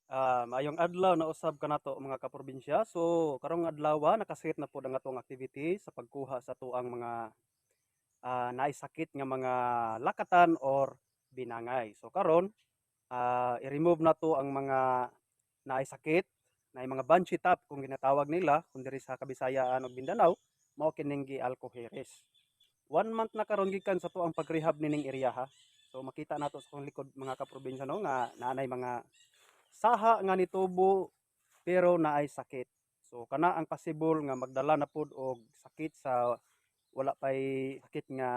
Maayong adlaw na usab kanato mga kaprobinsya. So karong adlaw nakaset na pud ang atong activity sa pagkuha sa tuang mga naisakit nga mga lakatan or binangay. So karon i-remove na to ang mga naisakit na mga banshee top kung ginatawag nila kung diri sa Kabisayaan ug Mindanao mao kining gi-alcoheres. 1 month na karon gikan sa tuang pag-rehab nining area ha. So makita nato sa kong likod mga kaprobinsya no nga naanay mga saha nga nitubo pero naay sakit. So kana ang possible nga magdala na pud og sakit sa wala pay sakit nga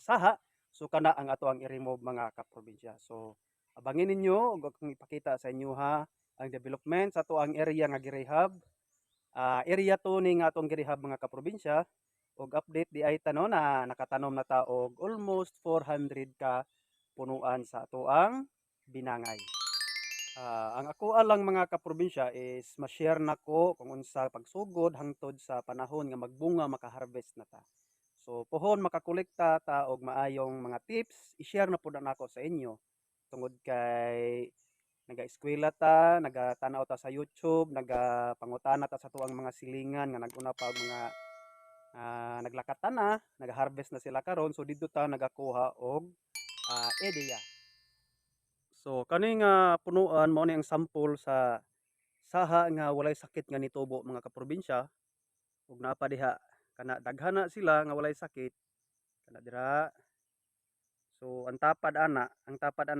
saha. So kana ang ato ang i-remove mga kaprobinsya. So abangin ninyo ug akong ipakita sa inyo ha ang development sa ato ang area nga girehab. Area to ni nga atong girehab mga kaprobinsya og update di ay tanon na nakatanom na ta og almost 400 ka punuan sa ato ang binangay. Ang ako alang mga kaprobinsya is ma-share nako kung unsa pagsugod hangtod sa panahon nga magbunga maka-harvest na ta. So pohon makakolekta ta og maayong mga tips, i-share na pud nako sa inyo tungod kay naga-eskwela ta, nagatanaw ta sa YouTube, nagapangutana ta sa tuang mga silingan nga naguna pa og mga naglakat ta na, nag-harvest na sila karon so didto ta nagakuha og ideya. So kani nga punuan mao ni ang sample sa saha nga walay sakit nga nitubo mga kaprobinsya ug naa pa diha kana daghan na sila nga walay sakit kana dira. So ang tapad ana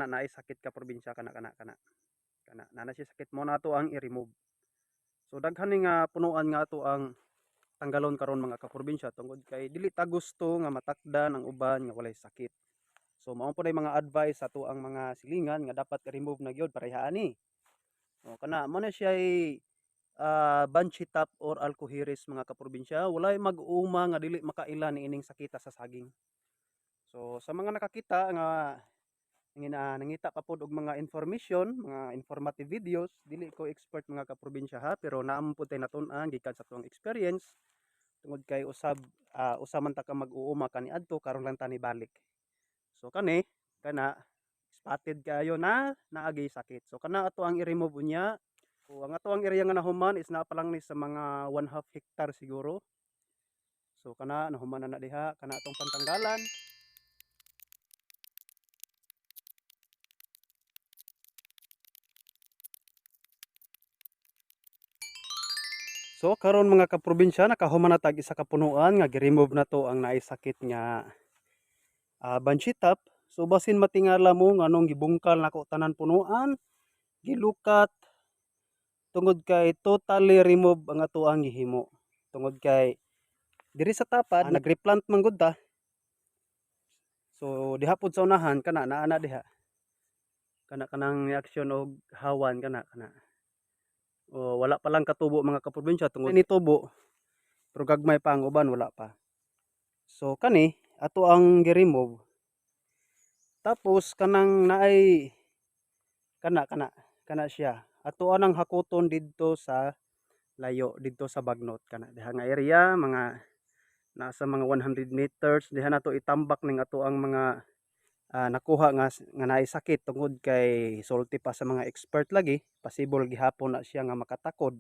naay sakit ka probinsya kana na siya sakit mo na to ang i-remove. So daghan ni nga punuan nga ato ang tanggalon karon mga kaprobinsya tungod kay dili ta gusto nga matakdan ang uban nga walay sakit. So mao po mga advice sa ato ang mga silingan nga dapat i-remove na gyud pareha ani. O kana mo na siya banshee top or alcoheres mga kaprobinsya, walay mag-uma nga dili makailan niining sakita sa saging. So sa mga nakakita nga nangita pa pod og mga information, mga informative videos, dili ko expert mga kaprobinsya ha, pero naamo pud tay natun-an gikan sa tuwang experience tungod kay usa man ta ka mag-uuma kaniadto karon lang ta ni balik. So kana spotted kayo na naagi sakit. So kana ato ang i-remove unya. So ang ato ang area nga nahuman is naa pa lang ni sa mga 1/2 hectare siguro. So kana nahuman na diha kana atong pantanggalan. So karon mga kaprobinsya nakahuman na tag isa ka punuan nga gi-remove na to ang naay sakit nga banshee top. So basin matingala mo nganong gibungkal nako tanan punuan, gilukat tungod kay totally remove ang ato ang gihimo. Tungod kay diri sa tapad nag-replant man gud ta. So diha pod sa unahan kana naa diha. Kanang reaksyon og hawan kana. O wala pa lang katubo mga kaprobinsya tungod ni tubo pero gagmay pa ang uban wala pa. So kani ato ang gi-remove. Tapos kanang naay kana siya. Ato anang hakuton didto sa layo didto sa bagnot kana diha nga area mga nasa mga 100 meters diha nato itambak ning ato ang mga nakuha nga naay sakit tungod kay sulti pa sa mga expert lagi possible gihapon na siya nga makatakod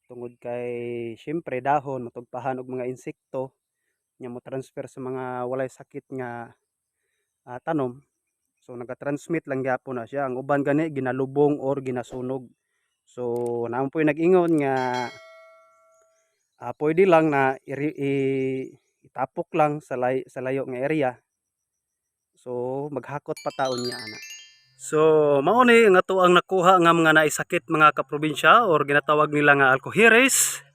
tungod kay syempre dahon matugpahan og mga insekto nya mo transfer sa mga walay sakit nga tanom. So naga-transmit lang gyapon na siya ang uban gani ginalubong or ginasunog. So naamo po'y nag-ingon nga pwede lang na itapok lang sa layo nga area. So maghakot pa taon niya ana. So mao ni nga to ang nakuha nga mga naisakit mga kaprobinsya or ginatawag nila nga alcoheres.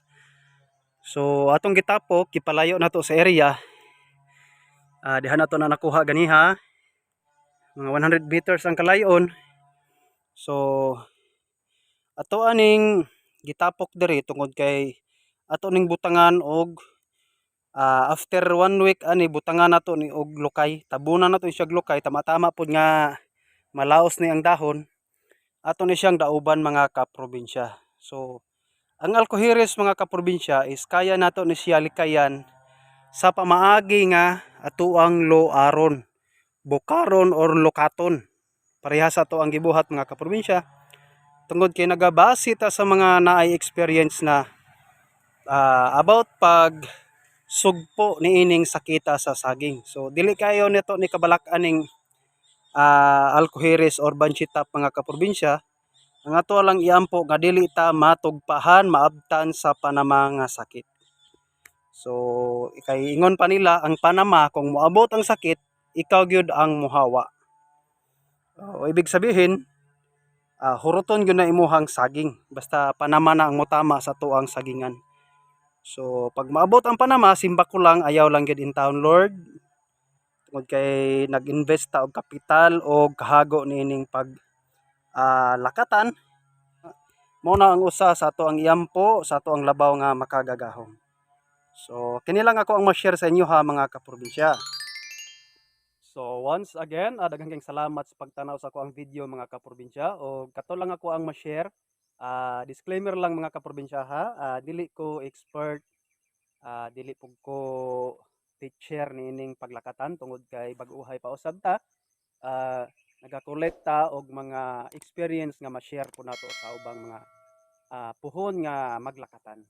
So atong gitapok gipalayo nato sa area. Diha nato na nakuha ganiha. Mga 100 meters ang kalayon. So ato aning gitapok diri tungod kay ato ning butangan og after 1 week ani butangan nato ni og lukay. Tabunan nato siya og lukay tama-tama pud nga malaos ni ang dahon. Ato ni siyang dauban mga kaprobinsya. So ang alcoheres mga kaprobinsya is kaya nato ni siya likayan sa pamaagi nga ato ang loaron, bukaron or lokaton. Parehas ato ang gibuhat mga kaprobinsya. tungod kay nagabase ta sa mga naay experience na about pag sugpo niining sakita sa saging. So dili kayo nito ni kabalak-an ning alcoheres or banchitap mga kaprobinsya. Ang ato lang iampo nga dili ta matugpahan maabtan sa panama nga sakit. So kay ingon pa nila ang panama kung moabot ang sakit ikaw gyud ang muhawa. O ibig sabihin huruton gyud na imuhang saging basta panama na ang motama sa tuang sagingan. So pag maabot ang panama simba ko lang ayaw lang gyud in town Lord. Tungod kay nag-invest ta og kapital og kahago niining pag lakatan mo na ang usa sa ato ang iampo sa ato ang labaw nga makagagahom. So kini lang ako ang ma-share sa inyo ha mga kaprobinsya. So once again, daghang kayong salamat sa pagtanaw sa ako ang video mga kaprobinsya o kato lang ako ang ma-share. Disclaimer lang mga kaprobinsya ha, dili ko expert, dili po ko teacher niining paglakatan tungod kay bag-uhay pa usab ta. Nagakolekta og mga experience nga ma-share ko nato sa ubang mga puhon nga maglakatan.